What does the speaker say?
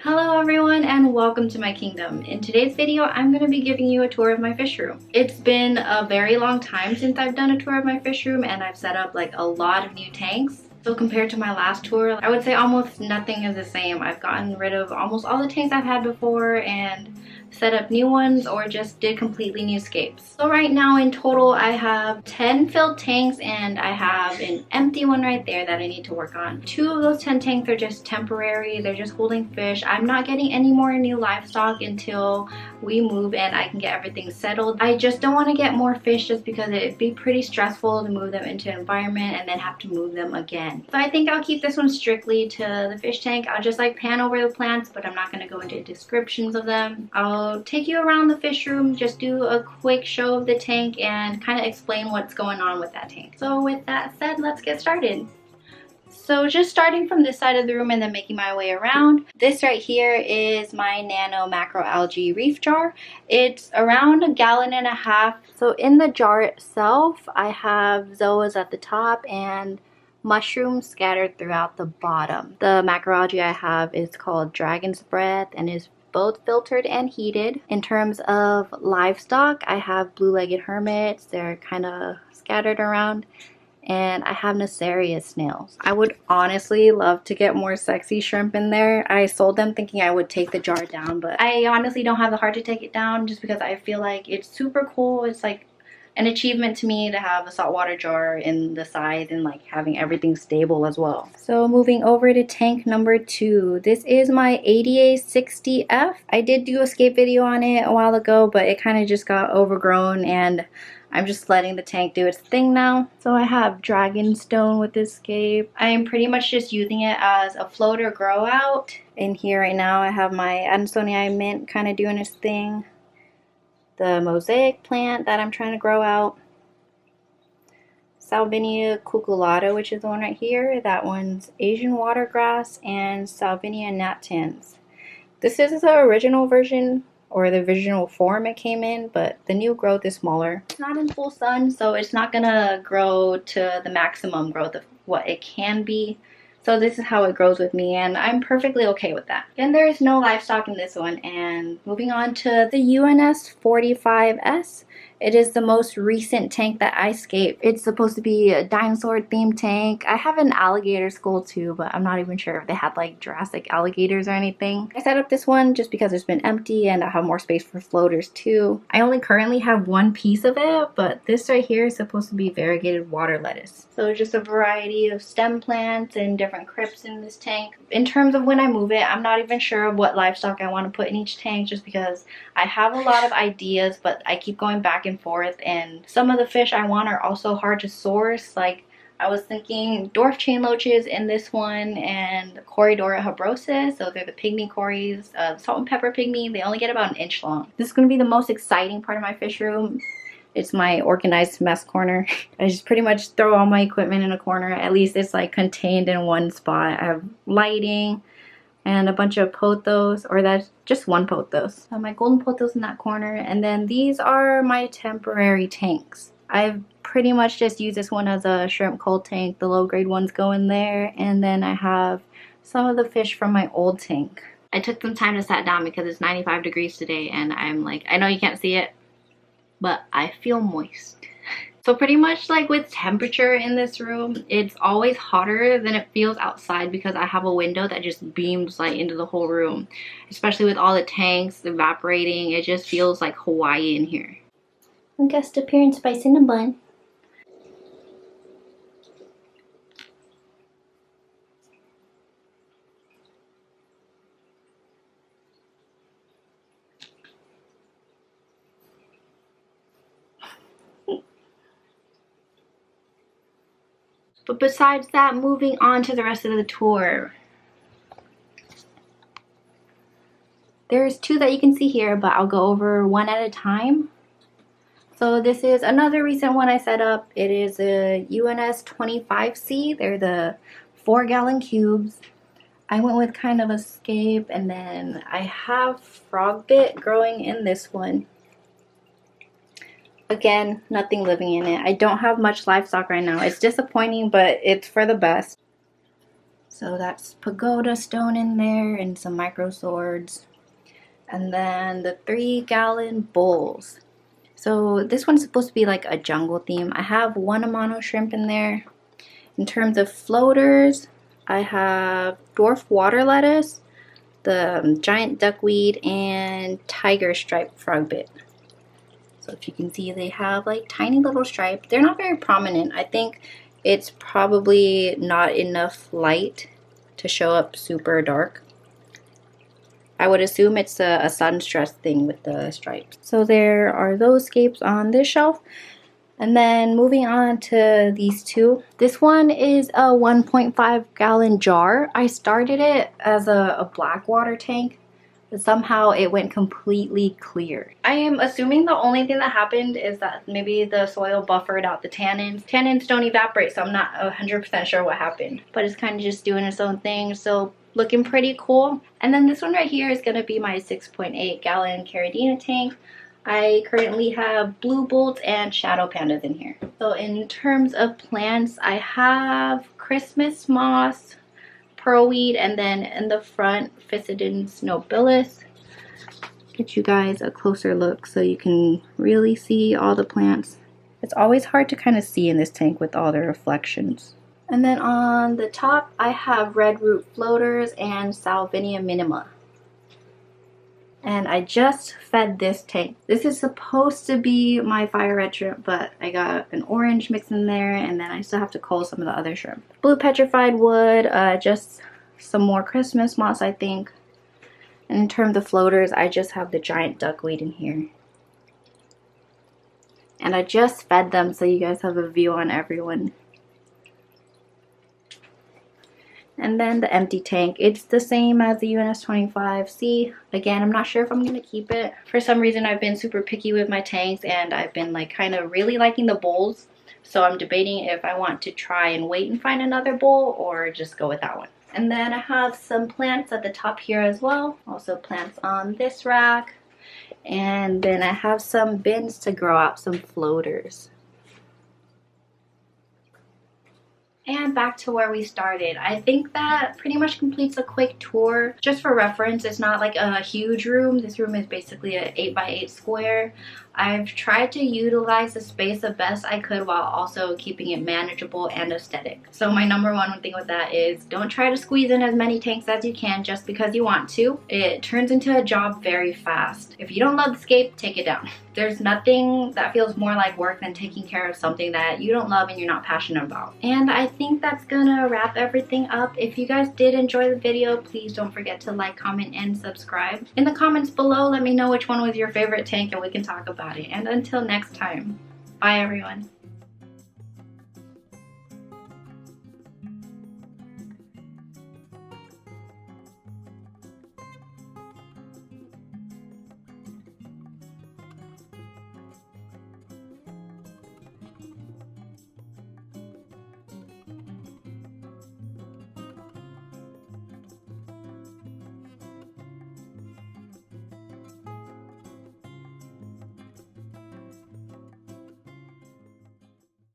Hello everyone and welcome to my kingdom. In today's video, I'm going to be giving you a tour of my fish room. It's been a very long time since I've done a tour of my fish room and I've set up like a lot of new tanks. So compared to my last tour, I would say almost nothing is the same. I've gotten rid of almost all the tanks I've had before and set up new ones or just did completely new scapes. So right now in total I have 10 filled tanks and I have an empty one right there that I need to work on. 2 of those 10 tanks are just temporary. They're just holding fish. I'm not getting any more new livestock until we move and I can get everything settled. I just don't want to get more fish just because it'd be pretty stressful to move them into an environment and then have to move them again. So I think I'll keep this one strictly to the fish tank. I'll just like pan over the plants, but I'm not going to go into descriptions of them. I'll take you around the fish room, just do a quick show of the tank and kind of explain what's going on with that tank. So with that said, let's get started. So just starting from this side of the room and then making my way around. This right here is my nano macroalgae reef jar. It's around 1.5 gallons. So in the jar itself, I have zoas at the top and mushrooms scattered throughout the bottom. The macroalgae I have is called Dragon's Breath and is both filtered and heated. In terms of livestock, I have blue-legged hermits. They're kind of scattered around. And I have Nassarius snails. I would honestly love to get more sexy shrimp in there. I sold them thinking I would take the jar down, but I honestly don't have the heart to take it down just because I feel like it's super cool. It's like an achievement to me to have a saltwater jar in the side and like having everything stable as well. So moving over to tank number 2. This is my ADA 60F. I did do a scape video on it a while ago, but it kind of just got overgrown and I'm just letting the tank do its thing now. So I have Dragonstone with this scape. I am pretty much just using it as a floater grow out. In here right now I have my Adansonii mint kind of doing its thing. The mosaic plant that I'm trying to grow out. Salvinia cucullata, which is the one right here. That one's Asian watergrass and Salvinia natans. This is the original version or the original form it came in, but the new growth is smaller. It's not in full sun, so it's not gonna grow to the maximum growth of what it can be. So this is how it grows with me and I'm perfectly okay with that. And there is no livestock in this one. And moving on to the UNS 45S. It is the most recent tank that I scaped. It's supposed to be a dinosaur themed tank. I have an alligator skull too, but I'm not even sure if they had like Jurassic alligators or anything. I set up this one just because it's been empty and I have more space for floaters too. I only currently have one piece of it, but this right here is supposed to be variegated water lettuce. So just a variety of stem plants and different crypts in this tank. In terms of when I move it, I'm not even sure what livestock I want to put in each tank just because I have a lot of ideas, but I keep going back and forth, and some of the fish I want are also hard to source. Like I was thinking dwarf chain loaches in this one and Corydora habrosus. Those are the pygmy cories. Salt and pepper pygmy, they only get about 1 inch long. This is going to be the most exciting part of my fish room. It's my organized mess corner. I just pretty much throw all my equipment in a corner. At least it's like contained in one spot. I have lighting and a bunch of pothos, or that's just one pothos. I have my golden pothos in that corner, and then these are my temporary tanks. I've pretty much just used this one as a shrimp cold tank. The low grade ones go in there, and then I have some of the fish from my old tank. I took some time to sit down because it's 95 degrees today, and I'm like, I know you can't see it, but I feel moist. So pretty much like with temperature in this room, it's always hotter than it feels outside because I have a window that just beams light into the whole room. Especially with all the tanks evaporating, it just feels like Hawaii in here. Guest appearance by Cinnabon. But besides that, moving on to the rest of the tour. There's 2 that you can see here, but I'll go over one at a time. So this is another recent one I set up. It is a UNS 25C. They're the 4-gallon cubes. I went with kind of a scape, and then I have frogbit growing in this one. Again, nothing living in it. I don't have much livestock right now. It's disappointing, but it's for the best. So that's pagoda stone in there and some micro swords. And then the 3-gallon bowls. So this one's supposed to be like a jungle theme. I have one Amano shrimp in there. In terms of floaters, I have dwarf water lettuce, the giant duckweed, and tiger stripe frogbit. So if you can see, they have like tiny little stripes. They're not very prominent. I think it's probably not enough light to show up super dark. I would assume it's a sun stress thing with the stripes. So there are those scapes on this shelf. And then moving on to these two. This one is a 1.5-gallon jar. I started it as a black water tank, but somehow it went completely clear. I am assuming the only thing that happened is that maybe the soil buffered out the tannins. Tannins don't evaporate, so I'm not 100% sure what happened. But it's kind of just doing its own thing, so looking pretty cool. And then this one right here is going to be my 6.8-gallon Caridina tank. I currently have blue bolts and shadow pandas in here. So in terms of plants, I have Christmas moss, pearlweed, and then in the front, Physidens nobilis. Get you guys a closer look so you can really see all the plants. It's always hard to kind of see in this tank with all the reflections. And then on the top, I have red root floaters and Salvinia minima. And I just fed this tank. This is supposed to be my fire red shrimp, but I got an orange mix in there, and then I still have to cull some of the other shrimp. Blue petrified wood, just some more Christmas moss, I think. And in terms of floaters, I just have the giant duckweed in here. And I just fed them so you guys have a view on everyone. And then the empty tank, it's the same as the UNS-25C. Again, I'm not sure if I'm going to keep it. For some reason, I've been super picky with my tanks, and I've been like kind of really liking the bowls. So I'm debating if I want to try and wait and find another bowl or just go with that one. And then I have some plants at the top here as well. Also plants on this rack. And then I have some bins to grow out some floaters. And back to where we started. I think that pretty much completes a quick tour. Just for reference, it's not like a huge room. This room is basically an 8x8 square. I've tried to utilize the space the best I could while also keeping it manageable and aesthetic. So my number one thing with that is don't try to squeeze in as many tanks as you can just because you want to. It turns into a job very fast. If you don't love the scape, take it down. There's nothing that feels more like work than taking care of something that you don't love and you're not passionate about. And I think that's gonna wrap everything up. If you guys did enjoy the video, please don't forget to like, comment, and subscribe. In the comments below, let me know which one was your favorite tank and we can talk about it. And until next time, bye everyone.